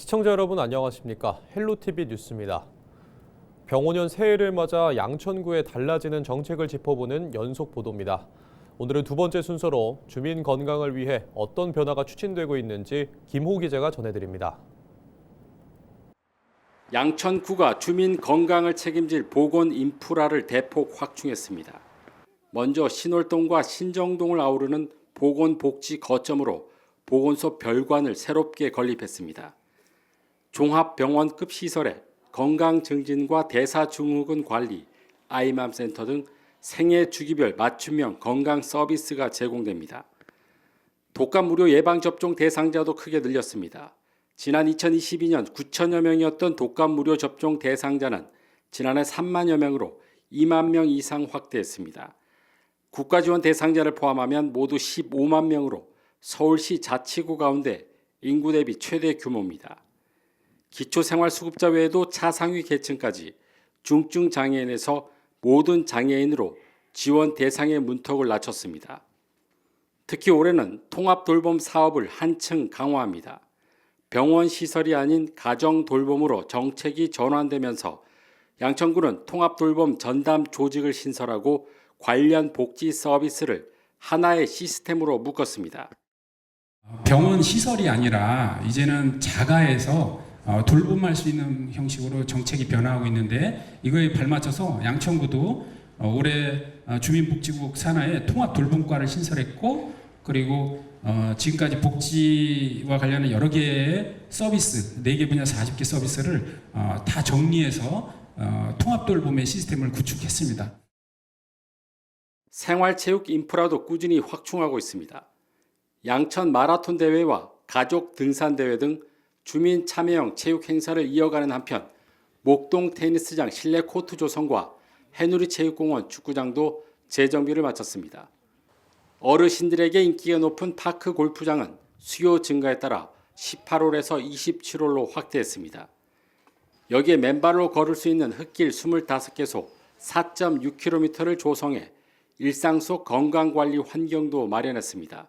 시청자 여러분 안녕하십니까? 헬로티비 뉴스입니다. 병오년 새해를 맞아 양천구의 달라지는 정책을 짚어보는 연속 보도입니다. 오늘은 두 번째 순서로 주민 건강을 위해 어떤 변화가 추진되고 있는지 김호 기자가 전해드립니다. 양천구가 주민 건강을 책임질 보건 인프라를 대폭 확충했습니다. 먼저 신월동과 신정동을 아우르는 보건복지 거점으로 보건소 별관을 새롭게 건립했습니다. 종합병원급 시설에 건강증진과 대사증후군 관리, 아이맘센터 등 생애 주기별 맞춤형 건강 서비스가 제공됩니다. 독감 무료 예방접종 대상자도 크게 늘렸습니다. 지난 2022년 9천여 명이었던 독감 무료 접종 대상자는 지난해 3만여 명으로 2만 명 이상 확대했습니다. 국가지원 대상자를 포함하면 모두 15만 명으로 서울시 자치구 가운데 인구 대비 최대 규모입니다. 기초생활수급자 외에도 차상위 계층까지 중증 장애인에서 모든 장애인으로 지원 대상의 문턱을 낮췄습니다. 특히 올해는 통합돌봄 사업을 한층 강화합니다. 병원 시설이 아닌 가정돌봄으로 정책이 전환되면서 양천구는 통합돌봄 전담 조직을 신설하고 관련 복지 서비스를 하나의 시스템으로 묶었습니다. 병원 시설이 아니라 이제는 자가에서 돌봄할 수 있는 형식으로 정책이 변화하고 있는데 이거에 발맞춰서 양천구도 올해 주민복지국 산하에 통합돌봄과를 신설했고 그리고 지금까지 복지와 관련한 여러 개의 서비스, 4개 분야 40개 서비스를 다 정리해서 통합돌봄의 시스템을 구축했습니다. 생활체육 인프라도 꾸준히 확충하고 있습니다. 양천 마라톤 대회와 가족 등산 대회 등 주민 참여형 체육 행사를 이어가는 한편 목동 테니스장 실내 코트 조성과 해누리 체육공원 축구장도 재정비를 마쳤습니다. 어르신들에게 인기가 높은 파크 골프장은 수요 증가에 따라 18홀에서 27홀로 확대했습니다. 여기에 맨발로 걸을 수 있는 흙길 25개소 4.6km를 조성해 일상 속 건강관리 환경도 마련했습니다.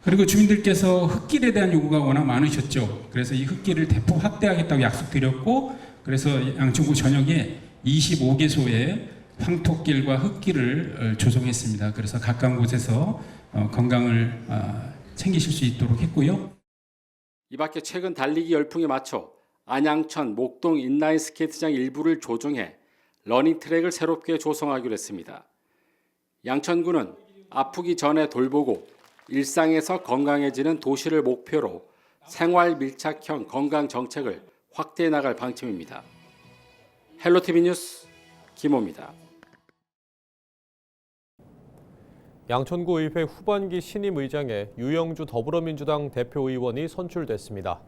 그리고 주민들께서 흙길에 대한 요구가 워낙 많으셨죠. 그래서 이 흙길을 대폭 확대하겠다고 약속드렸고 그래서 양천구 전역에 25개소의 황토길과 흙길을 조성했습니다. 그래서 가까운 곳에서 건강을 챙기실 수 있도록 했고요. 이 밖에 최근 달리기 열풍에 맞춰 안양천 목동 인라인 스케이트장 일부를 조정해 러닝트랙을 새롭게 조성하기로 했습니다. 양천구는 아프기 전에 돌보고 일상에서 건강해지는 도시를 목표로 생활 밀착형 건강 정책을 확대해 나갈 방침입니다. 헬로티비 뉴스 김호입니다. 양천구 의회 후반기 신임 의장에 유영주 더불어민주당 대표의원이 선출됐습니다.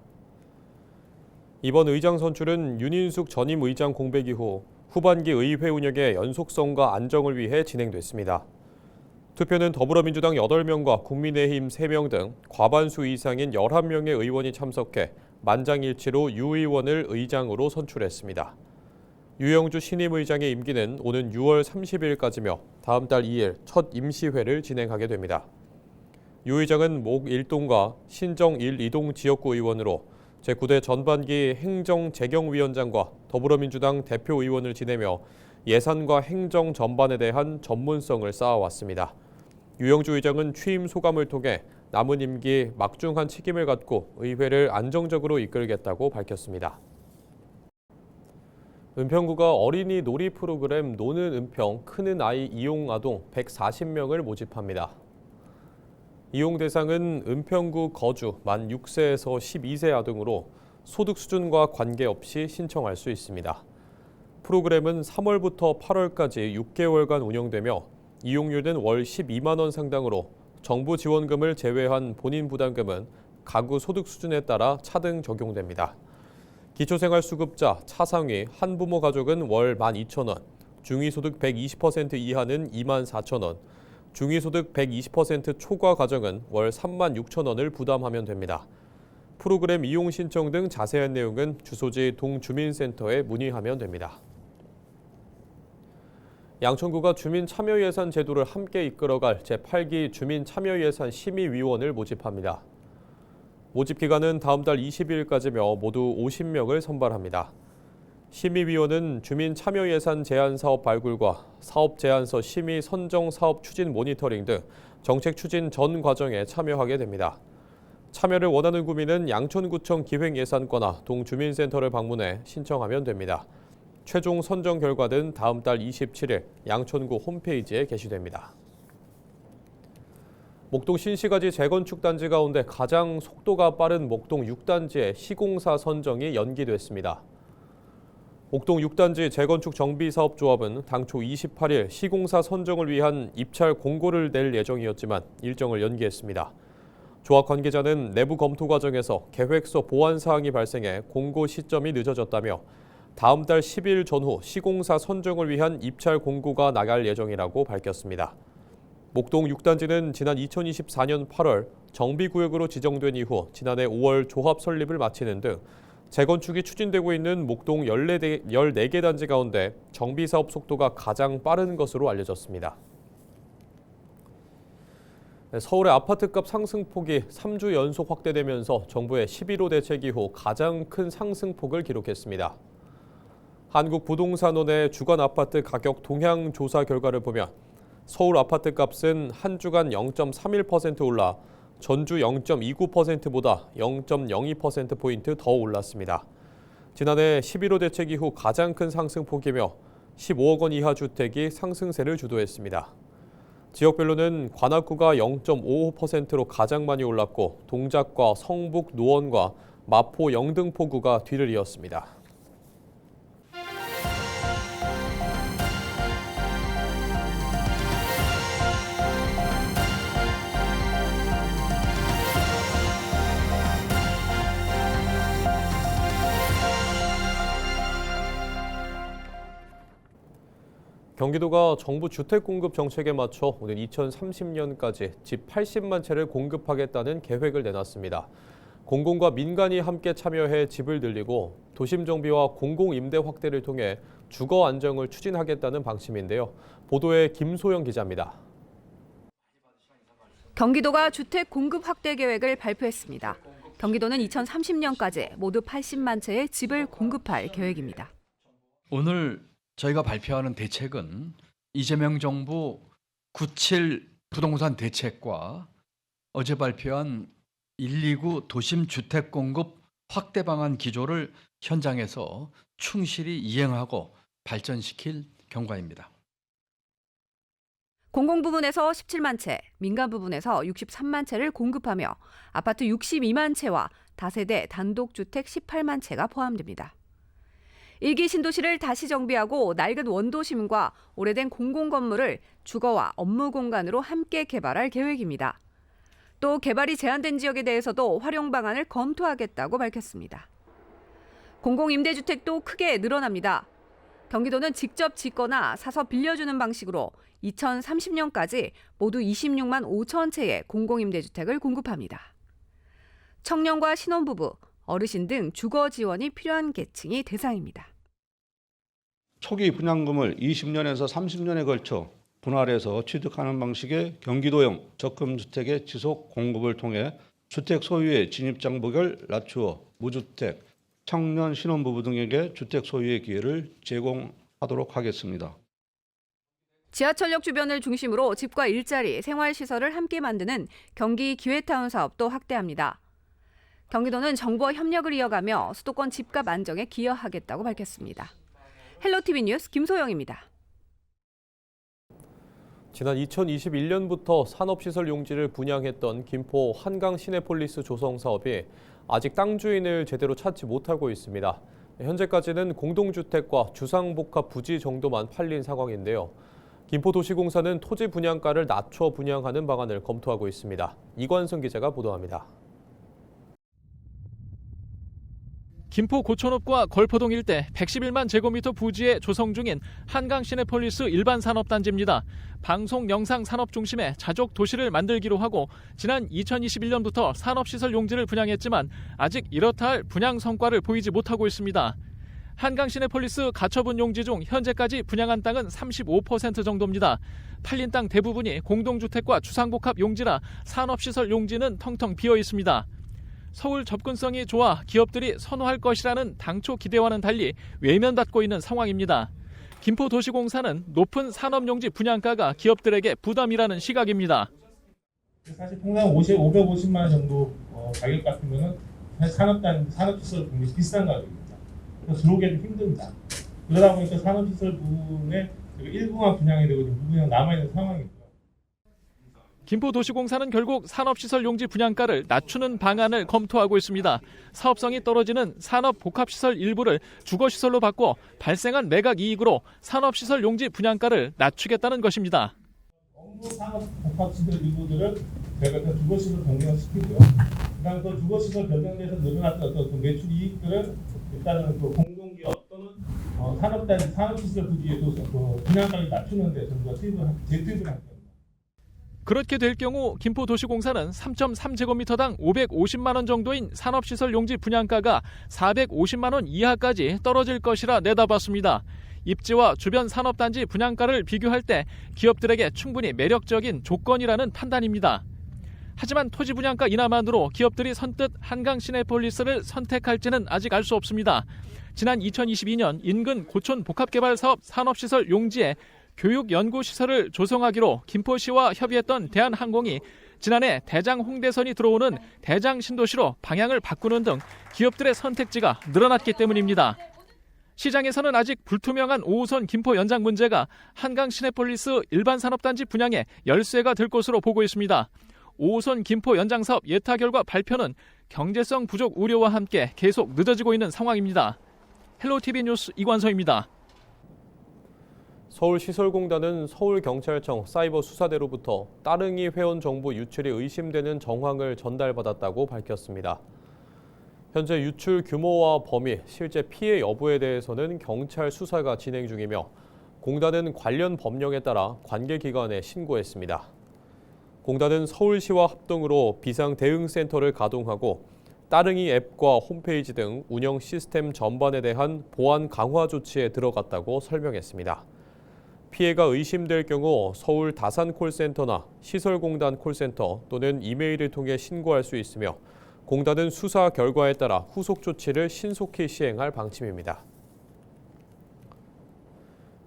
이번 의장 선출은 윤인숙 전임 의장 공백 이후 후반기 의회 운영의 연속성과 안정을 위해 진행됐습니다. 투표는 더불어민주당 8명과 국민의힘 3명 등 과반수 이상인 11명의 의원이 참석해 만장일치로 유 의원을 의장으로 선출했습니다. 유영주 신임 의장의 임기는 오는 6월 30일까지며 다음 달 2일 첫 임시회를 진행하게 됩니다. 유 의장은 목 1동과 신정 1, 2동 지역구 의원으로 제9대 전반기 행정재경위원장과 더불어민주당 대표의원을 지내며 예산과 행정 전반에 대한 전문성을 쌓아왔습니다. 유영주 의장은 취임 소감을 통해 남은 임기 막중한 책임을 갖고 의회를 안정적으로 이끌겠다고 밝혔습니다. 은평구가 어린이 놀이 프로그램 노는 은평 크는 아이 이용 아동 140명을 모집합니다. 이용 대상은 은평구 거주 만 6세에서 12세 아동으로 소득 수준과 관계없이 신청할 수 있습니다. 프로그램은 3월부터 8월까지 6개월간 운영되며 이용료는 월 12만 원 상당으로 정부 지원금을 제외한 본인 부담금은 가구 소득 수준에 따라 차등 적용됩니다. 기초생활수급자, 차상위, 한부모 가족은 월 12,000원, 중위소득 120% 이하는 24,000원, 중위소득 120% 초과 가정은 월 36,000원을 부담하면 됩니다. 프로그램 이용 신청 등 자세한 내용은 주소지 동주민센터에 문의하면 됩니다. 양천구가 주민참여예산 제도를 함께 이끌어갈 제8기 주민참여예산 심의위원을 모집합니다. 모집 기간은 다음 달 20일까지며 모두 50명을 선발합니다. 심의위원은 주민 참여 예산 제한 사업 발굴과 사업 제안서 심의 선정 사업 추진 모니터링 등 정책 추진 전 과정에 참여하게 됩니다. 참여를 원하는 구민은 양천구청 기획예산과나 동주민센터를 방문해 신청하면 됩니다. 최종 선정 결과는 다음 달 27일 양천구 홈페이지에 게시됩니다. 목동 신시가지 재건축 단지 가운데 가장 속도가 빠른 목동 6단지의 시공사 선정이 연기됐습니다. 목동 6단지 재건축 정비사업조합은 당초 28일 시공사 선정을 위한 입찰 공고를 낼 예정이었지만 일정을 연기했습니다. 조합 관계자는 내부 검토 과정에서 계획서 보완 사항이 발생해 공고 시점이 늦어졌다며 다음 달 10일 전후 시공사 선정을 위한 입찰 공고가 나갈 예정이라고 밝혔습니다. 목동 6단지는 지난 2024년 8월 정비구역으로 지정된 이후 지난해 5월 조합 설립을 마치는 등 재건축이 추진되고 있는 목동 14개 단지 가운데 정비사업 속도가 가장 빠른 것으로 알려졌습니다. 서울의 아파트값 상승폭이 3주 연속 확대되면서 정부의 11호 대책 이후 가장 큰 상승폭을 기록했습니다. 한국부동산원의 주간 아파트 가격 동향 조사 결과를 보면 서울 아파트값은 한 주간 0.31% 올라 전주 0.29%보다 0.02%포인트 더 올랐습니다. 지난해 11호 대책 이후 가장 큰 상승폭이며 15억 원 이하 주택이 상승세를 주도했습니다. 지역별로는 관악구가 0.55%로 가장 많이 올랐고 동작과 성북, 노원과 마포, 영등포구가 뒤를 이었습니다. 경기도가 정부 주택 공급 정책에 맞춰 오는 2030년까지 집 80만 채를 공급하겠다는 계획을 내놨습니다. 공공과 민간이 함께 참여해 집을 늘리고 도심 정비와 공공 임대 확대를 통해 주거 안정을 추진하겠다는 방침인데요. 보도에 김소영 기자입니다. 경기도가 주택 공급 확대 계획을 발표했습니다. 경기도는 2030년까지 모두 80만 채의 집을 공급할 계획입니다. 오늘 저희가 발표하는 대책은 이재명 정부 97 부동산 대책과 어제 발표한 129 도심 주택 공급 확대 방안 기조를 현장에서 충실히 이행하고 발전시킬 경과입니다. 공공 부분에서 17만 채, 민간 부분에서 63만 채를 공급하며 아파트 62만 채와 다세대 단독주택 18만 채가 포함됩니다. 1기 신도시를 다시 정비하고 낡은 원도심과 오래된 공공건물을 주거와 업무 공간으로 함께 개발할 계획입니다. 또 개발이 제한된 지역에 대해서도 활용 방안을 검토하겠다고 밝혔습니다. 공공임대주택도 크게 늘어납니다. 경기도는 직접 짓거나 사서 빌려주는 방식으로 2030년까지 모두 26만 5천 채의 공공임대주택을 공급합니다. 청년과 신혼부부, 어르신 등 주거 지원이 필요한 계층이 대상입니다. 초기 분양금을 20년에서 30년에 걸쳐 분할해서 취득하는 방식의 경기도형 적금주택의 지속 공급을 통해 주택 소유의 진입장벽을 낮추어 무주택, 청년, 신혼부부 등에게 주택 소유의 기회를 제공하도록 하겠습니다. 지하철역 주변을 중심으로 집과 일자리, 생활시설을 함께 만드는 경기 기회타운 사업도 확대합니다. 경기도는 정부와 협력을 이어가며 수도권 집값 안정에 기여하겠다고 밝혔습니다. 헬로티비 뉴스 김소영입니다. 지난 2021년부터 산업시설 용지를 분양했던 김포 한강 시내폴리스 조성 사업이 아직 땅 주인을 제대로 찾지 못하고 있습니다. 현재까지는 공동주택과 주상복합 부지 정도만 팔린 상황인데요. 김포도시공사는 토지 분양가를 낮춰 분양하는 방안을 검토하고 있습니다. 이관성 기자가 보도합니다. 김포 고촌읍과 걸포동 일대 111만 제곱미터 부지에 조성 중인 한강 시내폴리스 일반 산업단지입니다. 방송 영상 산업 중심의 자족 도시를 만들기로 하고 지난 2021년부터 산업시설 용지를 분양했지만 아직 이렇다 할 분양 성과를 보이지 못하고 있습니다. 한강 시내폴리스 가처분 용지 중 현재까지 분양한 땅은 35% 정도입니다. 팔린 땅 대부분이 공동주택과 주상복합 용지라 산업시설 용지는 텅텅 비어 있습니다. 서울 접근성이 좋아 기업들이 선호할 것이라는 당초 기대와는 달리 외면받고 있는 상황입니다. 김포도시공사는 높은 산업용지 분양가가 기업들에게 부담이라는 시각입니다. 사실 통상 550만 원 정도 가격 같으면은 산업시설 부분이 비싼 가격입니다. 그래서 들어오기도 힘듭니다. 그러다 보니까 산업시설 부분에 일부만 분양이 되고 무분양 남아있는 상황이고요. 김포도시공사는 결국 산업시설 용지 분양가를 낮추는 방안을 검토하고 있습니다. 사업성이 떨어지는 산업복합시설 일부를 주거시설로 바꿔 발생한 매각 이익으로 산업시설 용지 분양가를 낮추겠다는 것입니다. 업무 산업복합시설 일부들을 저희가 주거시설 변경을 시키고요. 그다음 그 주거시설 변경돼서 늘어났던 어떤 그 매출 이익들을 일단은 그 공공기업 또는 산업시설 부지에도 그 분양가를 낮추는 데 좀 더 재투입을 할 겁니다. 그렇게 될 경우 김포도시공사는 3.3제곱미터당 550만 원 정도인 산업시설 용지 분양가가 450만 원 이하까지 떨어질 것이라 내다봤습니다. 입지와 주변 산업단지 분양가를 비교할 때 기업들에게 충분히 매력적인 조건이라는 판단입니다. 하지만 토지 분양가 인하만으로 기업들이 선뜻 한강시내폴리스를 선택할지는 아직 알 수 없습니다. 지난 2022년 인근 고촌 복합개발사업 산업시설 용지에 교육연구시설을 조성하기로 김포시와 협의했던 대한항공이 지난해 대장 홍대선이 들어오는 대장 신도시로 방향을 바꾸는 등 기업들의 선택지가 늘어났기 때문입니다. 시장에서는 아직 불투명한 5호선 김포 연장 문제가 한강 시내폴리스 일반 산업단지 분양에 열쇠가 될 것으로 보고 있습니다. 5호선 김포 연장 사업 예타 결과 발표는 경제성 부족 우려와 함께 계속 늦어지고 있는 상황입니다. 헬로티비 뉴스 이관서입니다. 서울시설공단은 서울경찰청 사이버수사대로부터 따릉이 회원 정보 유출이 의심되는 정황을 전달받았다고 밝혔습니다. 현재 유출 규모와 범위, 실제 피해 여부에 대해서는 경찰 수사가 진행 중이며 공단은 관련 법령에 따라 관계기관에 신고했습니다. 공단은 서울시와 합동으로 비상대응센터를 가동하고 따릉이 앱과 홈페이지 등 운영 시스템 전반에 대한 보안 강화 조치에 들어갔다고 설명했습니다. 피해가 의심될 경우 서울 다산 콜센터나 시설공단 콜센터 또는 이메일을 통해 신고할 수 있으며 공단은 수사 결과에 따라 후속 조치를 신속히 시행할 방침입니다.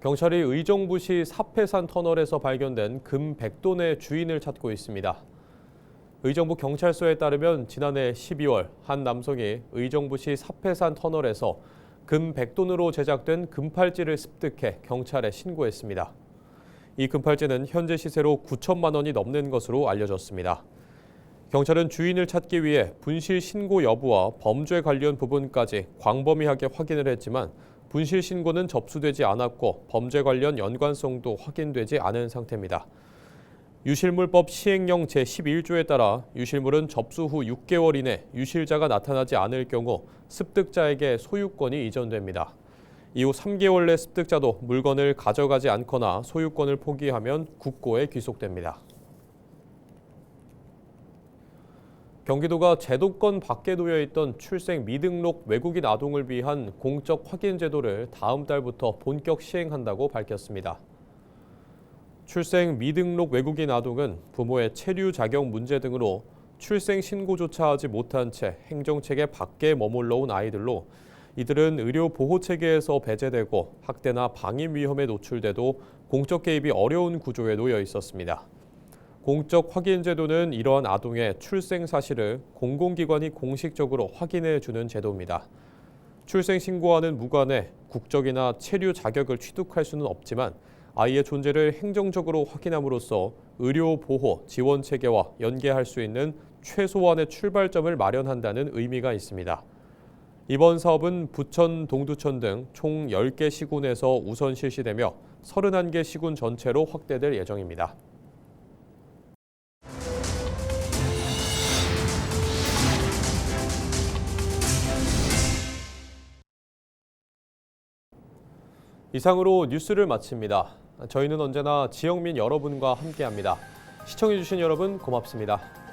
경찰이 의정부시 사패산 터널에서 발견된 금 100돈의 주인을 찾고 있습니다. 의정부 경찰서에 따르면 지난해 12월 한 남성이 의정부시 사패산 터널에서 금 100돈으로 제작된 금팔찌를 습득해 경찰에 신고했습니다. 이 금팔찌는 현재 시세로 9천만 원이 넘는 것으로 알려졌습니다. 경찰은 주인을 찾기 위해 분실 신고 여부와 범죄 관련 부분까지 광범위하게 확인을 했지만 분실 신고는 접수되지 않았고 범죄 관련 연관성도 확인되지 않은 상태입니다. 유실물법 시행령 제11조에 따라 유실물은 접수 후 6개월 이내 유실자가 나타나지 않을 경우 습득자에게 소유권이 이전됩니다. 이후 3개월 내 습득자도 물건을 가져가지 않거나 소유권을 포기하면 국고에 귀속됩니다. 경기도가 제도권 밖에 놓여 있던 출생 미등록 외국인 아동을 위한 공적 확인 제도를 다음 달부터 본격 시행한다고 밝혔습니다. 출생 미등록 외국인 아동은 부모의 체류 자격 문제 등으로 출생 신고조차 하지 못한 채 행정체계 밖에 머물러 온 아이들로 이들은 의료 보호 체계에서 배제되고 학대나 방임 위험에 노출돼도 공적 개입이 어려운 구조에 놓여 있었습니다. 공적 확인 제도는 이러한 아동의 출생 사실을 공공기관이 공식적으로 확인해 주는 제도입니다. 출생 신고와는 무관해 국적이나 체류 자격을 취득할 수는 없지만 아이의 존재를 행정적으로 확인함으로써 의료 보호 지원 체계와 연계할 수 있는 최소한의 출발점을 마련한다는 의미가 있습니다. 이번 사업은 부천, 동두천 등 총 10개 시군에서 우선 실시되며 31개 시군 전체로 확대될 예정입니다. 이상으로 뉴스를 마칩니다. 저희는 언제나 지역민 여러분과 함께합니다. 시청해주신 여러분 고맙습니다.